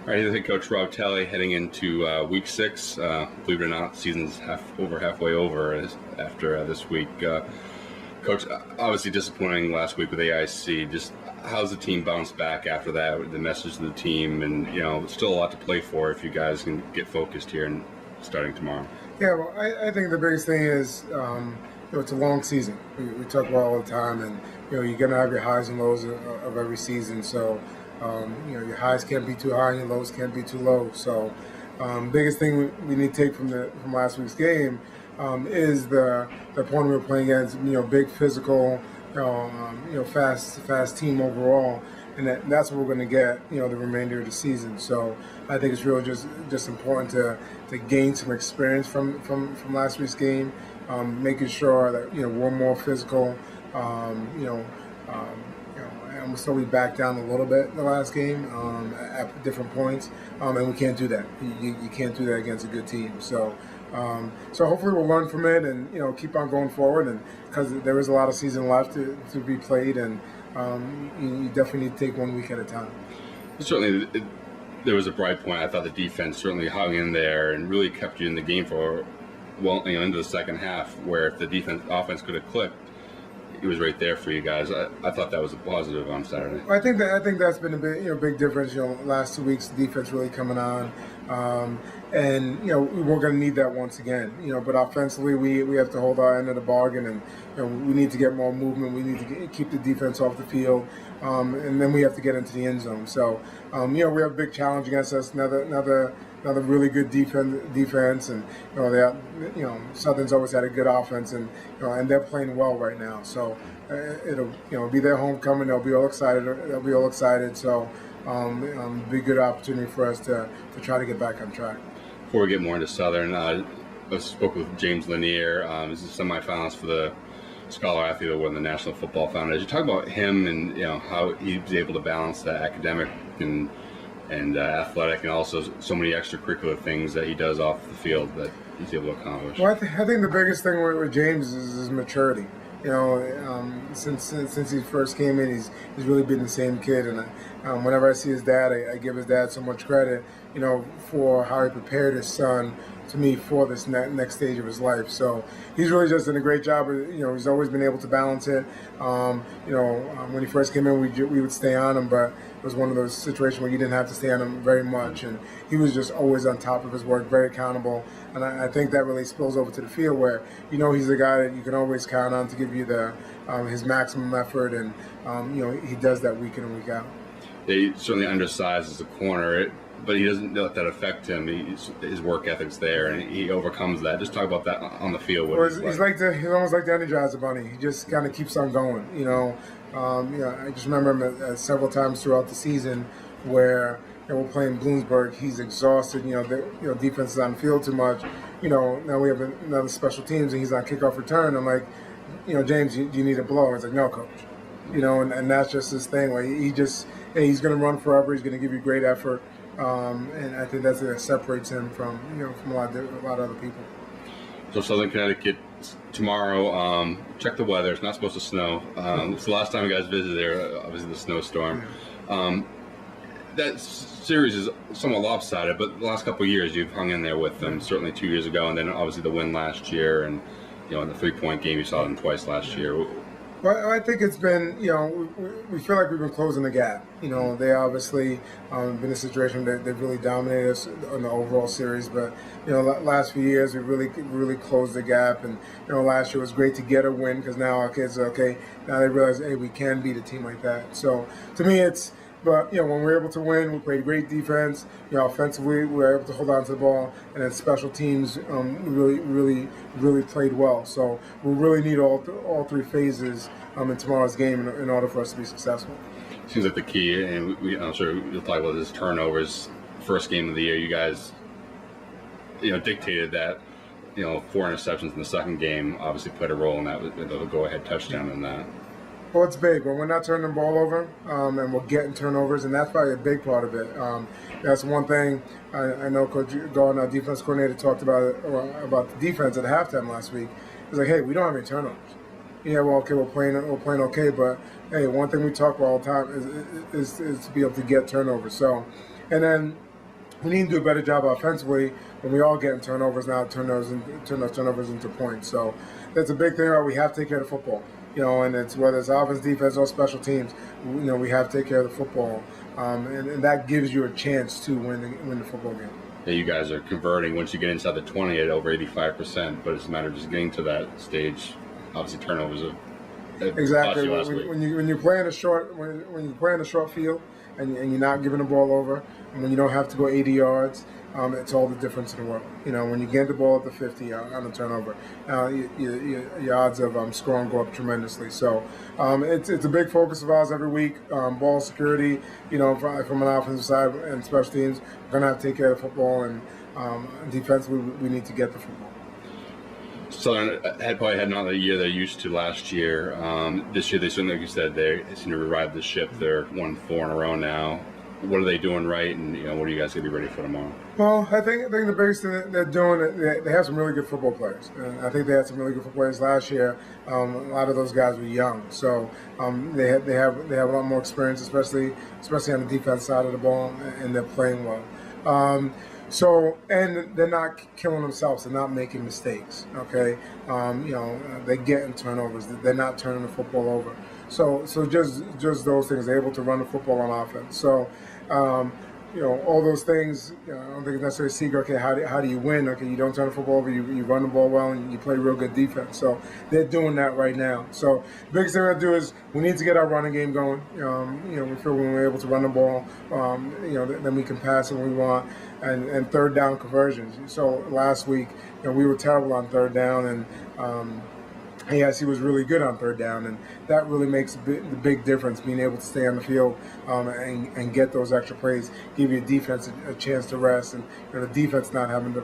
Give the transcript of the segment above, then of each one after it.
All right, here's head coach Robert Talley heading into week 6. Believe it or not, the season's halfway over after this week. Coach, obviously disappointing last week with AIC. Just how's the team bounced back after that? The message to the team, and still a lot to play for if you guys can get focused here and starting tomorrow. Yeah, well, I think the biggest thing is it's a long season. We talk about it all the time, and you're going to have your highs and lows of every season. So your highs can't be too high and your lows can't be too low. So biggest thing we need to take from last week's game is the opponent we're playing against. Big physical, fast team overall, and that's what we're going to get. The remainder of the season. So I think it's really just important to gain some experience from last week's game, making sure that we're more physical. And we slowly back down a little bit in the last game at different points, and we can't do that. You can't do that against a good team. So hopefully we'll learn from it and keep on going forward. And because there is a lot of season left to be played, and you definitely need to take 1 week at a time. Certainly, there was a bright point. I thought the defense certainly hung in there and really kept you in the game for into the second half, where if the offense could have clicked, it was right there for you guys. I thought that was a positive on Saturday. I think that's been a big difference. Last 2 weeks, the defense really coming on, and we're going to need that once again. But offensively, we have to hold our end of the bargain, and we need to get more movement. We need to keep the defense off the field, and then we have to get into the end zone. So we have a big challenge against us. Another really good defense, and Southern's always had a good offense, and they're playing well right now. So it'll be their homecoming. They'll be all excited. So be a good opportunity for us to try to get back on track. Before we get more into Southern, I spoke with James Lanier. He's a semifinalist for the Scholar Athlete Award in the National Football Foundation. Talk about him and how he's able to balance that academic and athletic, and also so many extracurricular things that he does off the field that he's able to accomplish. Well, I think the biggest thing with James is his maturity. Since he first came in, he's really been the same kid. And whenever I see his dad, I give his dad so much credit, for how he prepared his son, to me, for this next stage of his life. So he's really just done a great job. He's always been able to balance it. When he first came in, we would stay on him, but it was one of those situations where you didn't have to stay on him very much, and he was just always on top of his work, very accountable. And I think that really spills over to the field, where he's a guy that you can always count on to give you his maximum effort, and he does that week in and week out. Yeah, he's certainly undersized as a corner, but he doesn't let that affect him. His work ethic's there, and he overcomes that. Just talk about that on the field. He's almost like the Energizer Bunny. He just kind of keeps on going. I just remember him several times throughout the season where we're playing Bloomsburg. He's exhausted. Defense is on the field too much. Now we have another special teams, and he's on kickoff return. I'm like, James, do you need a blow? He's like, no, coach. And that's just his thing. Where he's going to run forever. He's going to give you great effort. And I think that's what separates him from a lot of other people. So Southern Connecticut tomorrow. Check the weather. It's not supposed to snow. It's the last time you guys visited there. Obviously, the snowstorm. That series is somewhat lopsided, but the last couple of years you've hung in there with them. Certainly 2 years ago, and then obviously the win last year, and in the 3-point game you saw them twice last year. Well, I think it's been, we feel like we've been closing the gap. They obviously been in a situation that they've really dominated us in the overall series, but last few years we really closed the gap. And last year was great to get a win, because now our kids are okay. Now they realize, hey, we can beat a team like that. So to me, but when we're able to win, we played great defense. Offensively, we were able to hold on to the ball, and then special teams really played well. So we really need all three phases in tomorrow's game in order for us to be successful. Seems like the key, and I'm sure you'll talk about this, turnovers. First game of the year, you guys, dictated that. 4 interceptions in the second game obviously played a role in that, with the go-ahead touchdown in that. Well, it's big when we're not turning the ball over, and we're getting turnovers, and that's probably a big part of it. That's one thing I know Coach Gordon, our defense coordinator, talked about the defense at halftime last week. He's like, hey, we don't have any turnovers. Yeah, well, okay, we're playing okay, but hey, one thing we talk about all the time is to be able to get turnovers. So, and then we need to do a better job offensively when we all getting turnovers now, turn those turnovers into points. So that's a big thing. Right? We have to take care of the football, and it's whether it's offense, defense, or special teams. We have to take care of the football, and that gives you a chance to win the football game. Yeah, you guys are converting once you get inside the 20 at over 85%, but it's a matter of just getting to that stage. Obviously, turnovers are exactly when you play in a short when you play in a short field and you're not giving the ball over, and when you don't have to go 80 yards, it's all the difference in the world. When you get the ball at the 50 on a turnover, your odds of scoring go up tremendously. So it's a big focus of ours every week. Ball security, from an offensive side and special teams, we're gonna have to take care of football, and defensively we need to get the football. Southern probably had not the year they're used to last year. This year, they certainly, like you said, they seem to revive the ship. They're 1-4 in a row now. What are they doing right, and what are you guys going to be ready for tomorrow? Well, I think the biggest thing that they're doing, they have some really good football players. And I think they had some really good football players last year. A lot of those guys were young, so they have a lot more experience, especially on the defense side of the ball, and they're playing well. So, and they're not killing themselves. They're not making mistakes. Okay, they're getting turnovers. They're not turning the football over. So just those things. They're able to run the football on offense. So, all those things. I don't think it's necessarily a secret. Okay, how do you win? Okay, you don't turn the football over. You run the ball well, and you play real good defense. So they're doing that right now. So the biggest thing we're gonna do is we need to get our running game going. We feel when we're able to run the ball, then we can pass it when we want. And third down conversions. So last week, we were terrible on third down, and AIC was really good on third down, and that really makes the big difference. Being able to stay on the field and get those extra plays, give your defense a chance to rest, and the defense not having to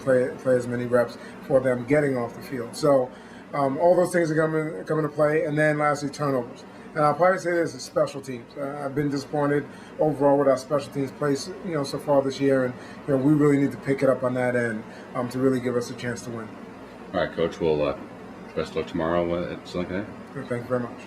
play as many reps for them getting off the field. So all those things are coming to play, and then lastly, turnovers. And I'll probably say this is special teams. I've been disappointed overall with our special teams play, so far this year, and we really need to pick it up on that end to really give us a chance to win. All right, Coach. Well, best of luck tomorrow at Southern Connecticut. Thank you very much.